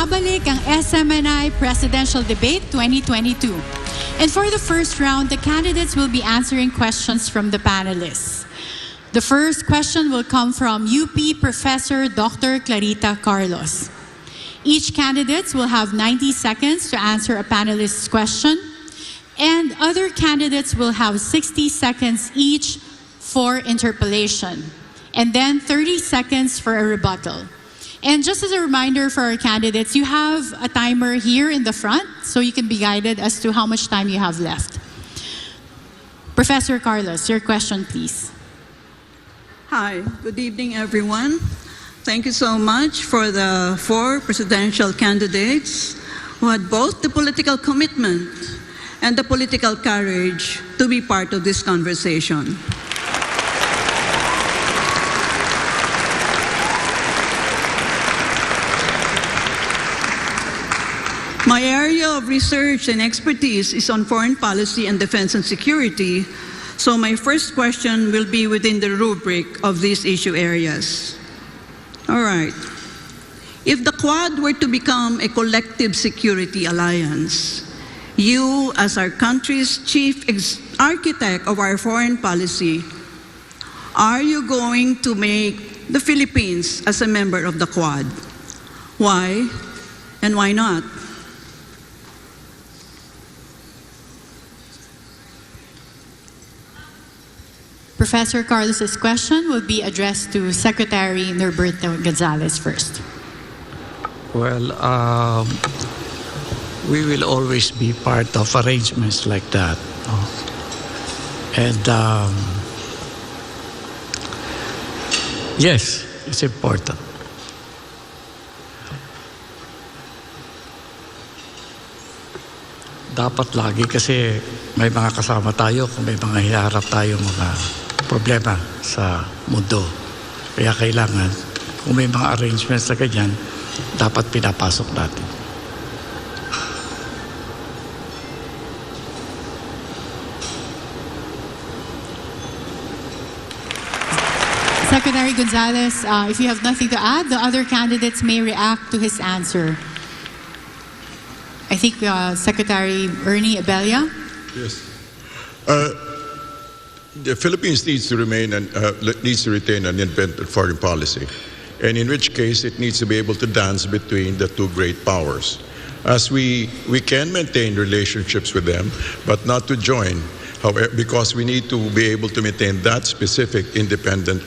Nagbabalik ang SMNI Presidential Debate 2022. And for the first round, the candidates will be answering questions from the panelists. The first question will come from UP Professor Dr. Clarita Carlos. Each candidate will have 90 seconds to answer a panelist's question, and other candidates will have 60 seconds each for interpellation, and then 30 seconds for a rebuttal. And just as a reminder for our candidates, you have a timer here in the front, so you can be guided as to how much time you have left. Professor Carlos, your question, please. Hi, good evening, everyone. Thank you so much for the 4 presidential candidates who had both the political commitment and the political courage to be part of this conversation. My area of research and expertise is on foreign policy and defense and security, so my first question will be within the rubric of these issue areas. All right. If the Quad were to become a collective security alliance, you, as our country's chief architect of our foreign policy, are you going to make the Philippines as a member of the Quad? Why and why not? Professor Carlos's question will be addressed to Secretary Norberto Gonzales first. Well, we will always be part of arrangements like that. No? And yes, it's important. Dapat lagi kasi may mga kasama tayo kung may mga hiharap tayo mga problema sa mundo. Kaya kailangan, kung may mga arrangements na ganyan, dapat pinapasok natin. Secretary Gonzales, if you have nothing to add, the other candidates may react to his answer. I think Secretary Ernie Abella. Yes. The Philippines needs to retain an independent foreign policy, and in which case it needs to be able to dance between the 2 great powers. As we can maintain relationships with them, but not to join, however, because we need to be able to maintain that specific independent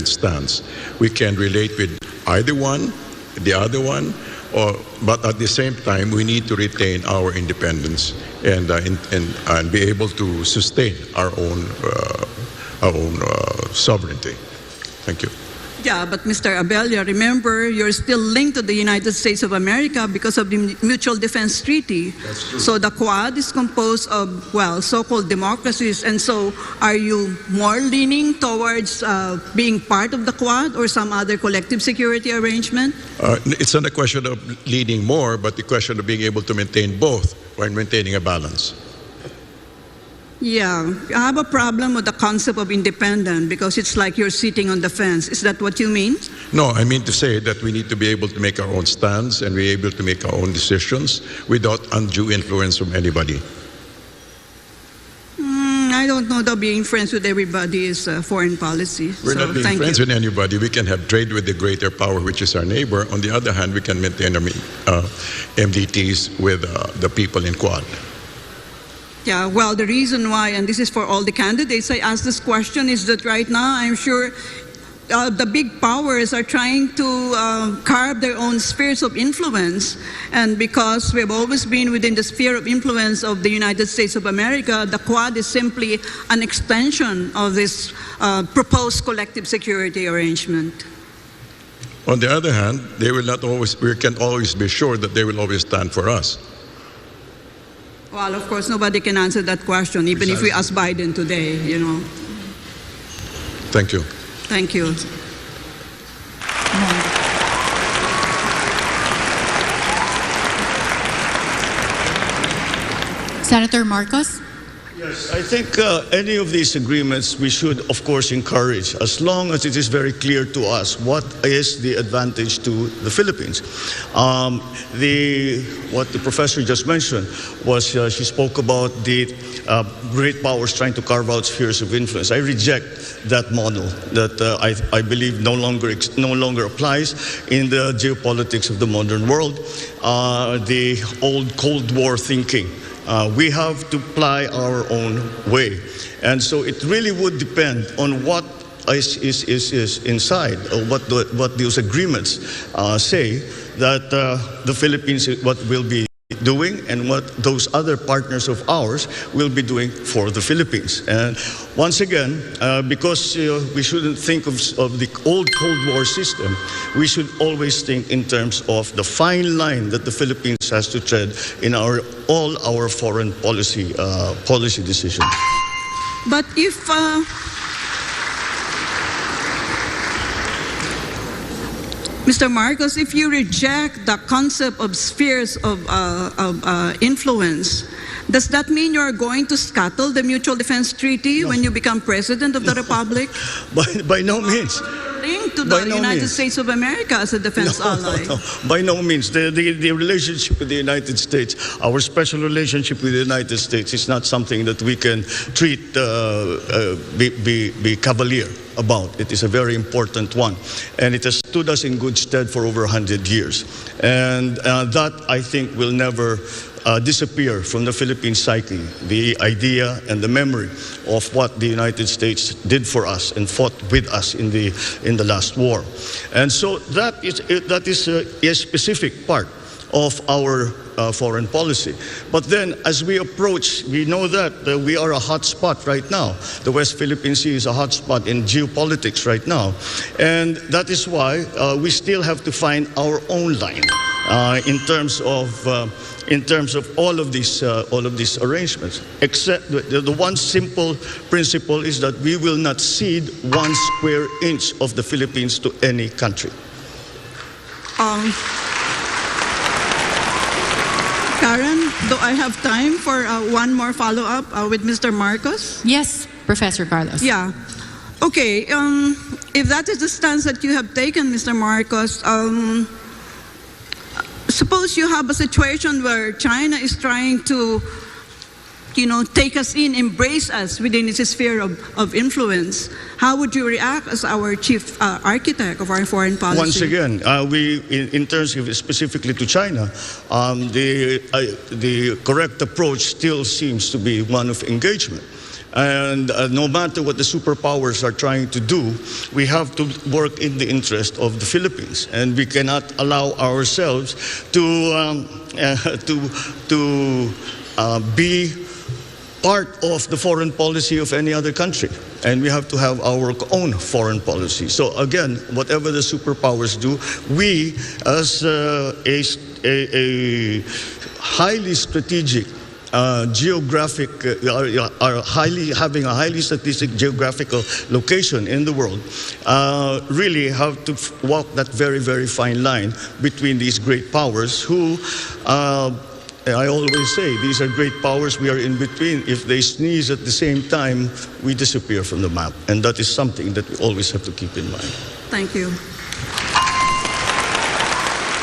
stance. We can relate with either one, the other one, but at the same time, we need to retain our independence and be able to sustain our own sovereignty. Thank you. Yeah, but Mr. Abella, remember, you're still linked to the United States of America because of the Mutual Defense Treaty. That's true. So the Quad is composed of, well, so-called democracies. And so are you more leaning towards being part of the Quad or some other collective security arrangement? It's not a question of leading more, but the question of being able to maintain both while maintaining a balance. Yeah, I have a problem with the concept of independent because it's like you're sitting on the fence. Is that what you mean? No, I mean to say that we need to be able to make our own stands and be able to make our own decisions without undue influence from anybody. I don't know that being friends with everybody is foreign policy. We're not being friends with anybody. We can have trade with the greater power, which is our neighbor. On the other hand, we can maintain MDTs with the people in Quad. Yeah, well, the reason why, and this is for all the candidates, I asked this question is that right now I'm sure the big powers are trying to carve their own spheres of influence. And because we've always been within the sphere of influence of the United States of America, the Quad is simply an extension of this proposed collective security arrangement. On the other hand, we can always be sure that they will always stand for us. Well, of course, nobody can answer that question, even if we ask Biden today, you know. Thank you. Thank you. Senator Marcos? Yes, I think any of these agreements we should, of course, encourage, as long as it is very clear to us what is the advantage to the Philippines. What the professor just mentioned was she spoke about the great powers trying to carve out spheres of influence. I reject that model that I believe no longer applies in the geopolitics of the modern world. The old Cold War thinking. We have to apply our own way. And so it really would depend on what is inside, or what those agreements say that the Philippines, what will be doing and what those other partners of ours will be doing for the Philippines. And once again, because we shouldn't think of the old Cold War system, we should always think in terms of the fine line that the Philippines has to tread in all our foreign policy decisions. But if Mr. Marcos, if you reject the concept of spheres of influence, does that mean you're going to scuttle the Mutual Defense Treaty when you become President of the Republic? By no means. Linked to the United States of America as a defense ally. No, by no means. The relationship with the United States, our special relationship with the United States, is not something that we can treat, be cavalier about. It is a very important one. And it has stood us in good stead for over 100 years. And that, I think, will never disappear from the Philippine psyche, the idea and the memory of what the United States did for us and fought with us in the last war. And so that is a specific part of our foreign policy. But then as we approach, we know that we are a hot spot right now. The West Philippine Sea is a hot spot in geopolitics right now. And that is why we still have to find our own line in terms of all of these arrangements. Except the one simple principle is that we will not cede 1 square inch of the Philippines to any country. Karen, do I have time for one more follow-up with Mr. Marcos? Yes, Professor Carlos. Yeah. Okay. If that is the stance that you have taken, Mr. Marcos, suppose you have a situation where China is trying to, take us in, embrace us within its sphere of influence. How would you react as our chief architect of our foreign policy? Once again, in terms of specifically to China, the correct approach still seems to be one of engagement. And no matter what the superpowers are trying to do, we have to work in the interest of the Philippines, and we cannot allow ourselves to be part of the foreign policy of any other country. And we have to have our own foreign policy. So again, whatever the superpowers do, we as a highly strategic having a highly strategic geographical location in the world, really have to walk that very, very fine line between these great powers who, I always say, these are great powers, we are in between. If they sneeze at the same time, we disappear from the map. And that is something that we always have to keep in mind. Thank you.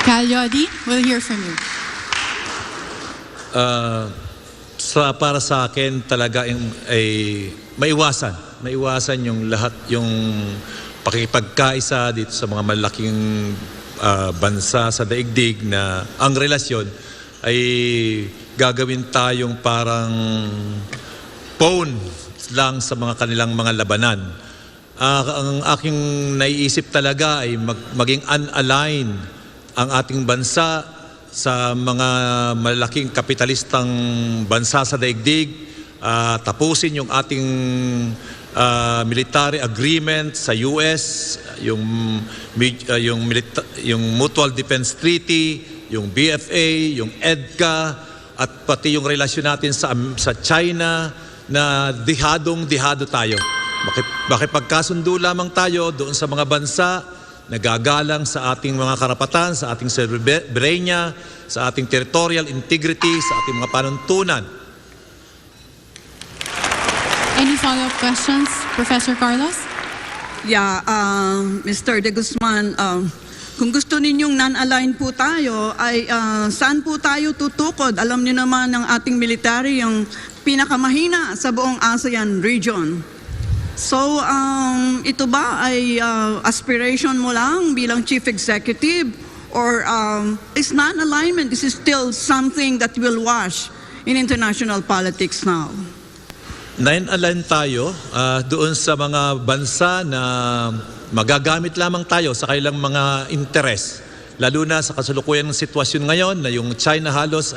Cal Yodi, we'll hear from you. Para sa akin talaga ay maiwasan yung lahat yung pakikipagkaisa dito sa mga malaking bansa sa daigdig na ang relasyon ay gagawin tayong parang pawn lang sa mga kanilang mga labanan. Ang aking naiisip talaga ay maging unaligned ang ating bansa sa mga malaking kapitalistang bansa sa daigdig, tapusin yung ating military agreement sa US, yung Mutual Defense Treaty, yung BFA, yung EDCA, at pati yung relasyon natin sa China na dihado tayo. Makipagkasundo lamang tayo doon sa mga bansa nagagalang sa ating mga karapatan, sa ating soberanya, sa ating territorial integrity, sa ating mga panuntunan. Any follow-up questions, Professor Carlos? Yeah, Mr. De Guzman, kung gusto ninyong non-aligned po tayo, ay saan po tayo tutukod? Alam niyo naman ng ating military yung pinakamahina sa buong ASEAN region. So, ito ba ay aspiration mo lang bilang chief executive? Or is non-alignment, this is still something that will wash in international politics now? Nine-align tayo doon sa mga bansa na magagamit lamang tayo sa kailang mga interes. Lalo na sa kasalukuyan ng sitwasyon ngayon na yung China halos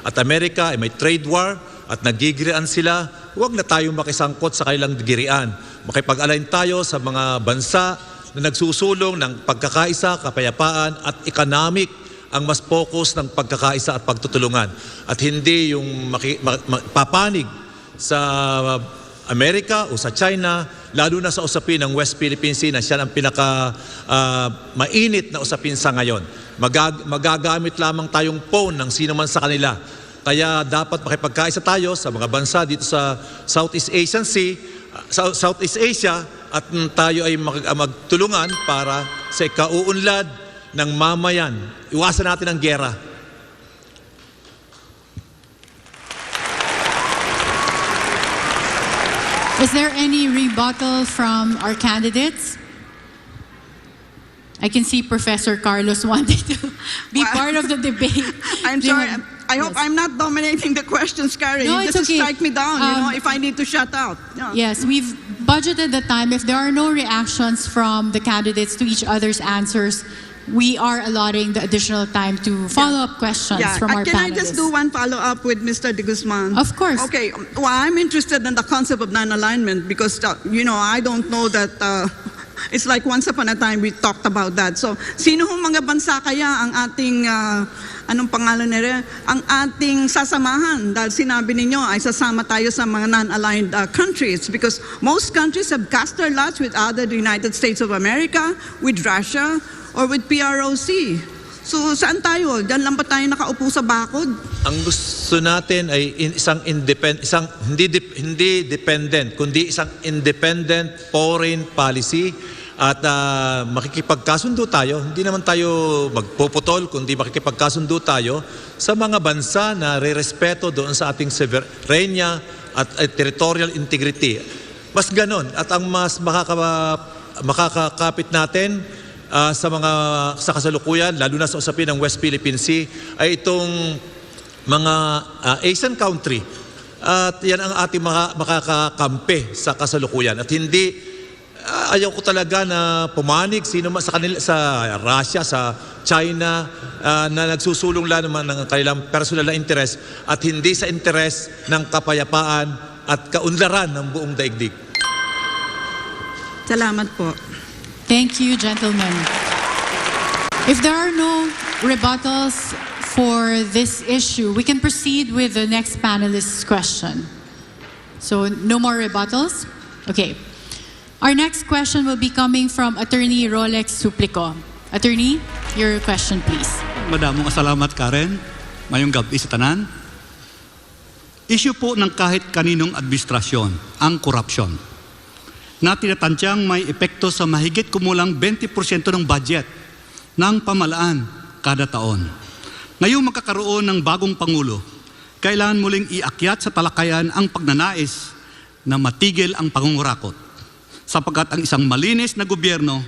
at Amerika ay may trade war at nagigirian sila. Huwag na tayong makisangkot sa kailang girian. Makipag-align tayo sa mga bansa na nagsusulong ng pagkakaisa, kapayapaan at economic ang mas focus ng pagkakaisa at pagtutulungan. At hindi yung papanig sa Amerika o sa China, lalo na sa usapin ng West Philippine Sea na siya ang pinaka mainit na usapin sa ngayon. Magagamit lamang tayong phone ng sino man sa kanila. Kaya dapat makipagkaisa tayo sa mga bansa dito sa Southeast Asian Sea, Southeast Asia, at tayo ay magtulungan para sa ikauunlad ng mamayan. Iwasan natin ang giyera. Is there any rebuttal from our candidates? I can see Professor Carlos wanting to be part of the debate. I'm sorry. I hope I'm not dominating the questions, Karen. No, you it's just okay. strike me down, if I need to shut out. Yeah. Yes, we've budgeted the time. If there are no reactions from the candidates to each other's answers, we are allotting the additional time to follow-up questions from our Can I panelists. just do one follow-up with Mr. De Guzman? Of course. Okay. Well, I'm interested in the concept of non-alignment because, I don't know that it's like once upon a time we talked about that. So, sino hong mga bansa kaya ang ating, anong pangalan nila? Ang ating sasamahan? Dahil sinabi ninyo ay sasama tayo sa mga non-aligned countries because most countries have cast their lots with either the United States of America, with Russia, or with PROC. So saan tayo? Diyan lang ba tayo nakaupo sa bakod? Ang gusto natin ay hindi dependent, kundi isang independent foreign policy at makikipagkasundo tayo. Hindi naman tayo magpuputol, kundi makikipagkasundo tayo sa mga bansa na re-respeto doon sa ating sovereignty at territorial integrity. Mas ganon. At ang mas makakakapit natin sa kasalukuyan, lalo na sa usapin ng West Philippine Sea, ay itong mga Asian country. At yan ang ating makakakampi sa kasalukuyan. At hindi, ayaw ko talaga na pumanig sino man sa kanila, sa Russia, sa China, na nagsusulong lang naman ng kanilang personal na interest at hindi sa interest ng kapayapaan at kaunlaran ng buong daigdig. Salamat po. Thank you, gentlemen. If there are no rebuttals for this issue, we can proceed with the next panelist's question. So, no more rebuttals? Okay. Our next question will be coming from Attorney Rolex Suplico. Attorney, your question, please. Madamong salamat, Karen. Mayong gabi sa tanan. Issue po ng kahit kaninong administrasyon, ang korupsyon, na tinatansyang may epekto sa mahigit kumulang 20% ng budget ng pamahalaan kada taon. Ngayong magkakaroon ng bagong Pangulo, kailangan muling iakyat sa talakayan ang pagnanais na matigil ang pangungurakot, sapagkat ang isang malinis na gobyerno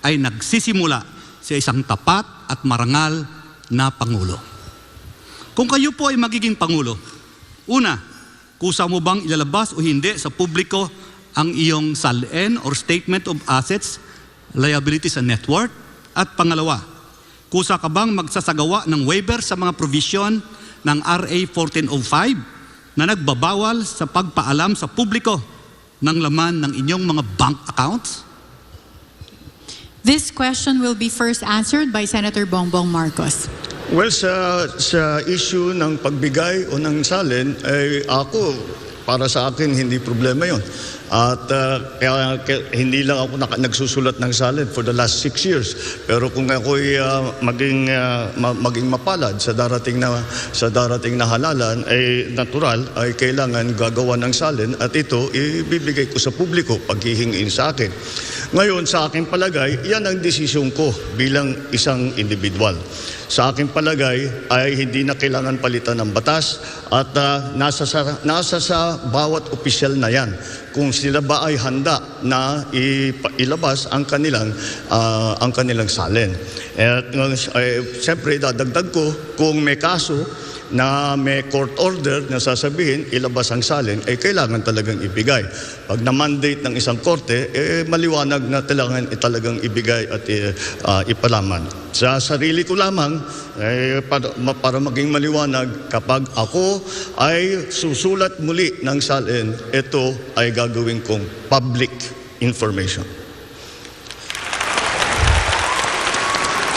ay nagsisimula sa isang tapat at marangal na Pangulo. Kung kayo po ay magiging Pangulo, una, kusa mo bang ilalabas o hindi sa publiko ang iyong SALN or Statement of Assets, Liabilities and Net Worth? At pangalawa, kusa ka bang magsasagawa ng waiver sa mga provision ng RA 1405 na nagbabawal sa pagpaalam sa publiko ng laman ng inyong mga bank accounts? This question will be first answered by Senator Bongbong Marcos. Well, sa issue ng pagbigay o ng salin, ay ako, para sa akin, hindi problema yon. At kaya hindi lang ako nagsusulat ng salin for the last 6 years. Pero kung ako'y maging mapalad sa darating na halalan, ay natural, ay kailangan gagawa ng salin at ito ibibigay ko sa publiko paghihingiin sa akin. Ngayon, sa aking palagay, yan ang desisyon ko bilang isang individual. Sa aking palagay ay hindi na kailangan palitan ng batas at nasa sa bawat opisyal na yan kung sila ba ay handa na ilabas ang kanilang salin. At siyempre dadagdag ko kung may kaso na may court order na sasabihin ilabas ang salin, ay kailangan talagang ibigay. Pag na-mandate ng isang korte, maliwanag na talagang ibigay at ipalaman. Sa sarili ko lamang, para maging maliwanag, kapag ako ay susulat muli ng salin, ito ay gagawin kong public information.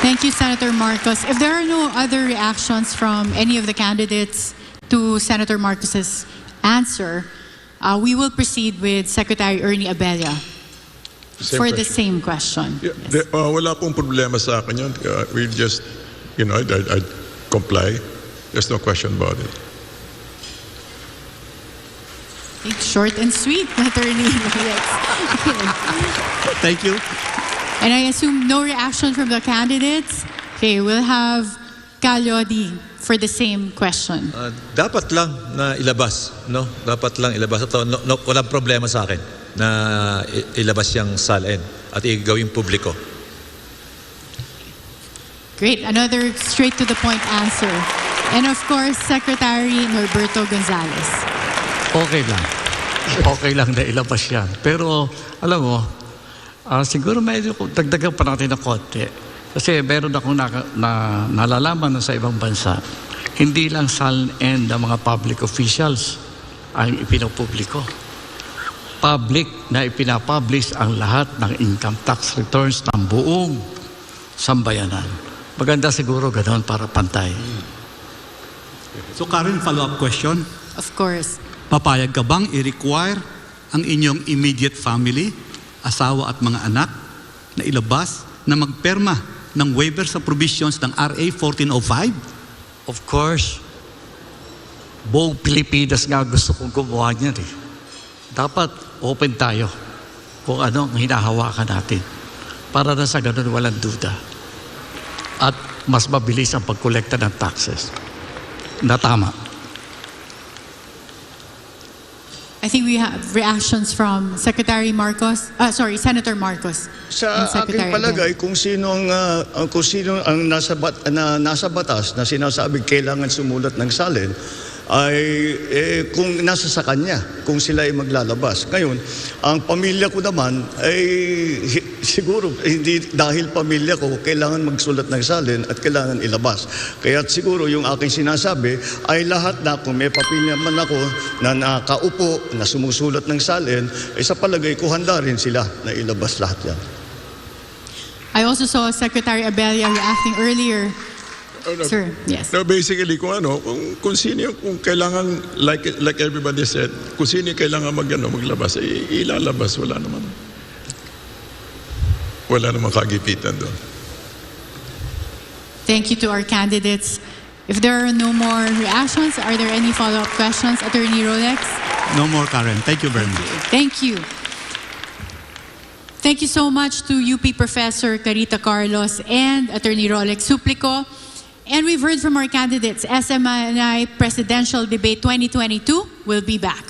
Thank you, Senator Marcos. If there are no other reactions from any of the candidates to Senator Marcos's answer, we will proceed with Secretary Ernie Abella for the same question. Yeah, Yes. wala pong problema sa akin yun. We'll just, I'd comply. There's no question about it. It's short and sweet, Attorney. Thank you. And I assume no reaction from the candidates. Okay, we'll have Calyodi for the same question. Dapat lang na ilabas, no? Dapat lang ilabas. Ito, walang problema sa akin na ilabas yung salin at igawing publiko. Great, another straight to the point answer. And of course, Secretary Norberto Gonzales. Okay lang. Okay lang na ilabas yan. Pero, alam mo, siguro medyo dagdagan pa natin ng konti. Kasi meron akong nalalaman sa ibang bansa, hindi lang salin ng mga public officials ang ipinopubliko. Public na ipinapublish ang lahat ng income tax returns ng buong sambayanan. Maganda siguro ganoon para pantay. So Karen, follow-up question. Of course. Papayag ka bang i-require ang inyong immediate family, asawa at mga anak, na ilabas na magperma ng waiver sa provisions ng RA 1405? Of course, buong Pilipinas nga gusto kong gumawa niyan eh. Dapat open tayo kung ano ang hinahawakan natin para na sa ganun walang duda. At mas mabilis ang pagkolekta ng taxes. Na tama. I think we have reactions from Senator Marcos Sa and Secretary aking palagay, kung sino ang nasa batas na sinasabing kailangan sumulat ng salin, ay kung nasa sa kanya, kung sila ay maglalabas. Ngayon, ang pamilya ko naman ay siguro hindi dahil pamilya ko kailangan magsulat ng salin at kailangan ilabas. Kaya siguro yung aking sinasabi ay lahat na kung may pamilya man ako na nakaupo na sumusulat ng salin, ay sa palagay ko handa rin sila na ilabas lahat yan. I also saw Secretary Abella reacting earlier. Sir, yes. No, basically, kung sino kung kailangan, like everybody said, kung sino kailangan maglabas, ilalabas, wala naman kagipitan doon. Thank you to our candidates. If there are no more reactions, are there any follow-up questions, Attorney Rolex? No more, Karen. Thank you very much. Thank you. Thank you so much to UP Professor Carita Carlos and Attorney Rolex Suplico. And we've heard from our candidates. SMNI Presidential Debate 2022 will be back.